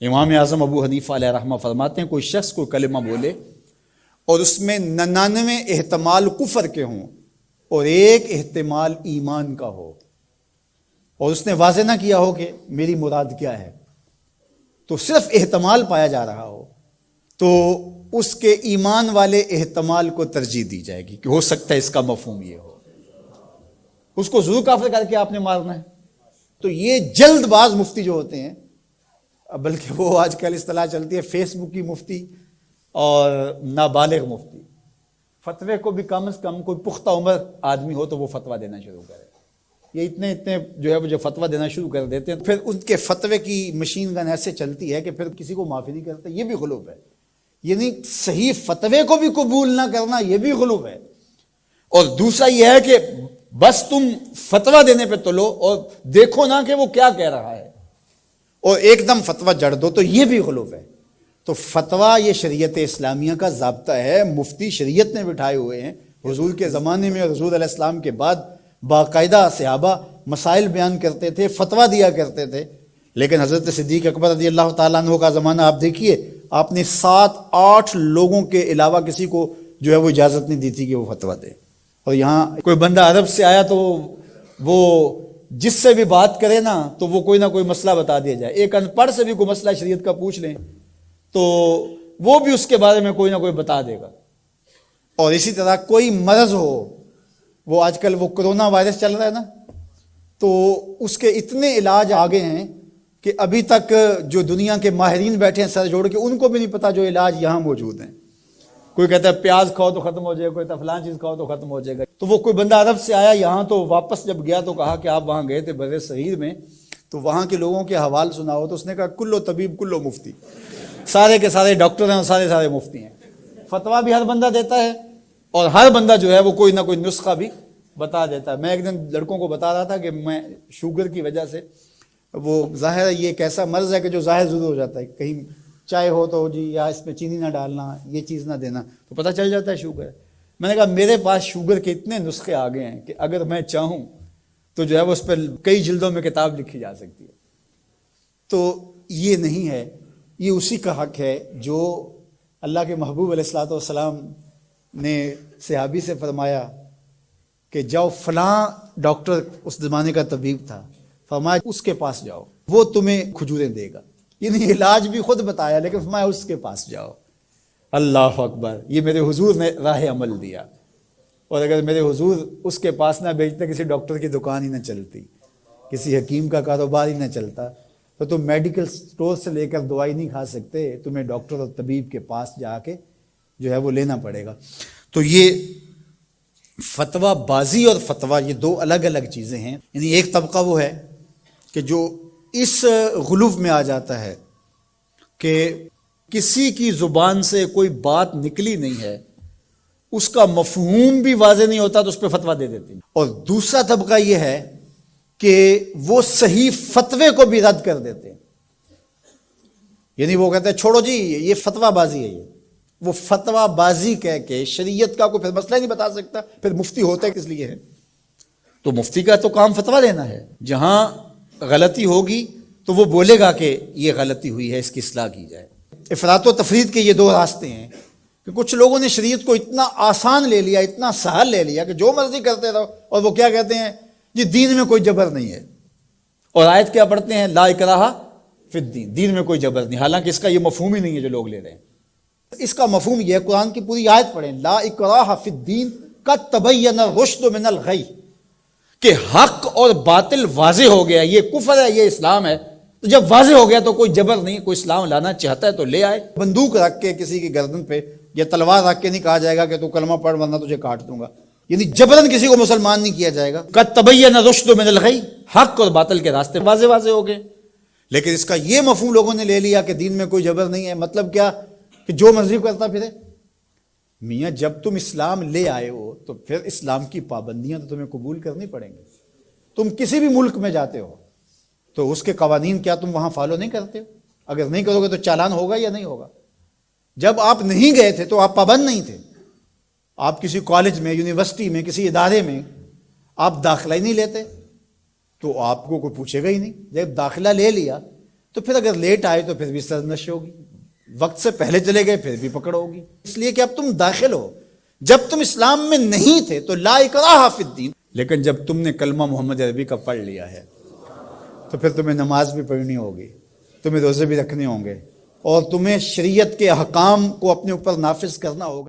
امام اعظم ابو حنیفہ علیہ رحمہ فرماتے ہیں کوئی شخص کوئی کلمہ بولے اور اس میں 99 احتمال کفر کے ہوں اور ایک احتمال ایمان کا ہو، اور اس نے واضح نہ کیا ہو کہ میری مراد کیا ہے، تو صرف احتمال پایا جا رہا ہو، تو اس کے ایمان والے احتمال کو ترجیح دی جائے گی کہ ہو سکتا ہے اس کا مفہوم یہ ہو، اس کو ضرور کافر کر کے آپ نے مارنا ہے۔ تو یہ جلد باز مفتی جو ہوتے ہیں، بلکہ وہ آج کل اصطلاح چلتی ہے فیس بک کی مفتی اور نابالغ مفتی، فتوے کو بھی کم از کم کوئی پختہ عمر آدمی ہو تو وہ فتویٰ دینا شروع کرے۔ یہ اتنے جو ہے وہ جو فتویٰ دینا شروع کر دیتے ہیں، پھر ان کے فتوے کی مشین گن ایسے چلتی ہے کہ پھر کسی کو معافی نہیں کرتے۔ یہ بھی غلو ہے، یعنی صحیح فتوے کو بھی قبول نہ کرنا یہ بھی غلو ہے۔ اور دوسرا یہ ہے کہ بس تم فتویٰ دینے پہ تلو اور دیکھو نہ کہ وہ کیا کہہ رہا ہے اور ایک دم فتویٰ جڑ دو، تو یہ بھی غلو ہے۔ تو فتویٰ یہ شریعت اسلامیہ کا ضابطہ ہے، مفتی شریعت نے بٹھائے ہوئے ہیں۔ حضور کے زمانے میں اور حضور علیہ السلام کے بعد باقاعدہ صحابہ مسائل بیان کرتے تھے، فتویٰ دیا کرتے تھے، لیکن حضرت صدیق اکبر رضی اللہ تعالیٰ عنہ کا زمانہ آپ دیکھیے، آپ نے 7-8 لوگوں کے علاوہ کسی کو جو ہے وہ اجازت نہیں دی تھی کہ وہ فتویٰ دے۔ اور یہاں کوئی بندہ عرب سے آیا تو وہ جس سے بھی بات کرے نا تو وہ کوئی نہ کوئی مسئلہ بتا دیا جائے۔ ایک ان پڑھ سے بھی کوئی مسئلہ شریعت کا پوچھ لیں تو وہ بھی اس کے بارے میں کوئی نہ کوئی بتا دے گا۔ اور اسی طرح کوئی مرض ہو، وہ آج کل وہ کرونا وائرس چل رہا ہے نا، تو اس کے اتنے علاج آگے ہیں کہ ابھی تک جو دنیا کے ماہرین بیٹھے ہیں سر جوڑ کے، ان کو بھی نہیں پتا جو علاج یہاں موجود ہیں۔ کوئی کہتا ہے پیاز کھاؤ تو ختم ہو جائے گا، کوئی کہتا ہے فلان چیز کھاؤ تو ختم ہو جائے گا۔ تو وہ کوئی بندہ عرب سے آیا یہاں، تو واپس جب گیا تو کہا کہ آپ وہاں گئے تھے بر صغیر میں، تو وہاں کے لوگوں کے حوال سناؤ، تو اس نے کہا کلو طبیب کلو مفتی، سارے کے سارے ڈاکٹر ہیں اور سارے مفتی ہیں۔ فتویٰ بھی ہر بندہ دیتا ہے اور ہر بندہ جو ہے وہ کوئی نہ کوئی نسخہ بھی بتا دیتا ہے۔ میں ایک دن لڑکوں کو بتا رہا تھا کہ میں شوگر کی وجہ سے، وہ ظاہر ہے یہ ایک ایسا مرض ہے کہ جو ظاہر ضرور ہو جاتا ہے، کہیں چائے ہو تو جی یا اس میں چینی نہ ڈالنا، یہ چیز نہ دینا، تو پتہ چل جاتا ہے شوگر ہے۔ میں نے کہا میرے پاس شوگر کے اتنے نسخے آ گئے ہیں کہ اگر میں چاہوں تو جو ہے وہ اس پہ کئی جلدوں میں کتاب لکھی جا سکتی ہے۔ تو یہ نہیں ہے، یہ اسی کا حق ہے جو اللہ کے محبوب علیہ الصلوۃ والسلام نے صحابی سے فرمایا کہ جاؤ فلاں ڈاکٹر اس زمانے کا طبیب تھا، فرمایا اس کے پاس جاؤ، وہ تمہیں کھجوریں دے گا۔ یعنی علاج بھی خود بتایا، لیکن فرمایا اس کے پاس جاؤ۔ اللہ اکبر، یہ میرے حضور نے راہ عمل دیا۔ اور اگر میرے حضور اس کے پاس نہ بھیجتے، کسی ڈاکٹر کی دکان ہی نہ چلتی، کسی حکیم کا کاروبار ہی نہ چلتا، تو تم میڈیکل سٹور سے لے کر دوائی نہیں کھا سکتے، تمہیں ڈاکٹر اور طبیب کے پاس جا کے جو ہے وہ لینا پڑے گا۔ تو یہ فتویٰ بازی اور فتویٰ یہ دو الگ الگ چیزیں ہیں۔ یعنی ایک طبقہ وہ ہے کہ جو اس غلو میں آ جاتا ہے کہ کسی کی زبان سے کوئی بات نکلی نہیں ہے، اس کا مفہوم بھی واضح نہیں ہوتا تو اس پہ فتویٰ دے دیتے ہیں۔ اور دوسرا طبقہ یہ ہے کہ وہ صحیح فتوے کو بھی رد کر دیتے ہیں، یعنی وہ کہتے ہیں چھوڑو جی یہ فتویٰ بازی ہے، وہ فتویٰ بازی کہہ کے شریعت کا کوئی پھر مسئلہ نہیں بتا سکتا، پھر مفتی ہوتا ہے کس لیے ہے؟ تو مفتی کا تو کام فتویٰ دینا ہے، جہاں غلطی ہوگی تو وہ بولے گا کہ یہ غلطی ہوئی ہے، اس کی اصلاح کی جائے۔ افراط و تفرید کے یہ دو راستے ہیں کہ کچھ لوگوں نے شریعت کو اتنا آسان لے لیا، اتنا سہل لے لیا کہ جو مرضی کرتے رہو، اور وہ کیا کہتے ہیں جی دین میں کوئی جبر نہیں ہے، اور آیت کیا پڑھتے ہیں لا اکراہ فی الدین، دین میں کوئی جبر نہیں، حالانکہ اس کا یہ مفہوم ہی نہیں ہے جو لوگ لے رہے ہیں۔ اس کا مفہوم یہ ہے، قرآن کی پوری آیت پڑھیں، لا اکراہ فی الدین قد تبین الرشد من الغی، کہ حق اور باطل واضح ہو گیا، یہ کفر ہے یہ اسلام ہے، تو جب واضح ہو گیا تو کوئی جبر نہیں، کوئی اسلام لانا چاہتا ہے تو لے آئے۔ بندوق رکھ کے کسی کی گردن پہ یا تلوار رکھ کے نہیں کہا جائے گا کہ تو کلمہ پڑھ ورنہ تجھے کاٹ دوں گا، یعنی جبرن کسی کو مسلمان نہیں کیا جائے گا۔ قد تبین الرشد من الغی، حق اور باطل کے راستے واضح ہو گئے۔ لیکن اس کا یہ مفہوم لوگوں نے لے لیا کہ دین میں کوئی جبر نہیں ہے، مطلب کیا کہ جو مرضی کرتا پھرے۔ میاں جب تم اسلام لے آئے ہو تو پھر اسلام کی پابندیاں تو تمہیں قبول کرنی پڑیں گی۔ تم کسی بھی ملک میں جاتے ہو تو اس کے قوانین کیا تم وہاں فالو نہیں کرتے ہو؟ اگر نہیں کرو گے تو چالان ہوگا یا نہیں ہوگا؟ جب آپ نہیں گئے تھے تو آپ پابند نہیں تھے، آپ کسی کالج میں، یونیورسٹی میں، کسی ادارے میں آپ داخلہ ہی نہیں لیتے تو آپ کو کوئی پوچھے گا ہی نہیں۔ جب داخلہ لے لیا تو پھر اگر لیٹ آئے تو پھر بھی سرنش ہوگی، وقت سے پہلے چلے گئے پھر بھی پکڑ ہوگی، اس لیے کہ اب تم داخل ہو۔ جب تم اسلام میں نہیں تھے تو لا اکراہ فی الدین، لیکن جب تم نے کلمہ محمد عربی کا پڑھ لیا ہے تو پھر تمہیں نماز بھی پڑھنی ہوگی، تمہیں روزے بھی رکھنے ہوں گے، اور تمہیں شریعت کے احکام کو اپنے اوپر نافذ کرنا ہوگا۔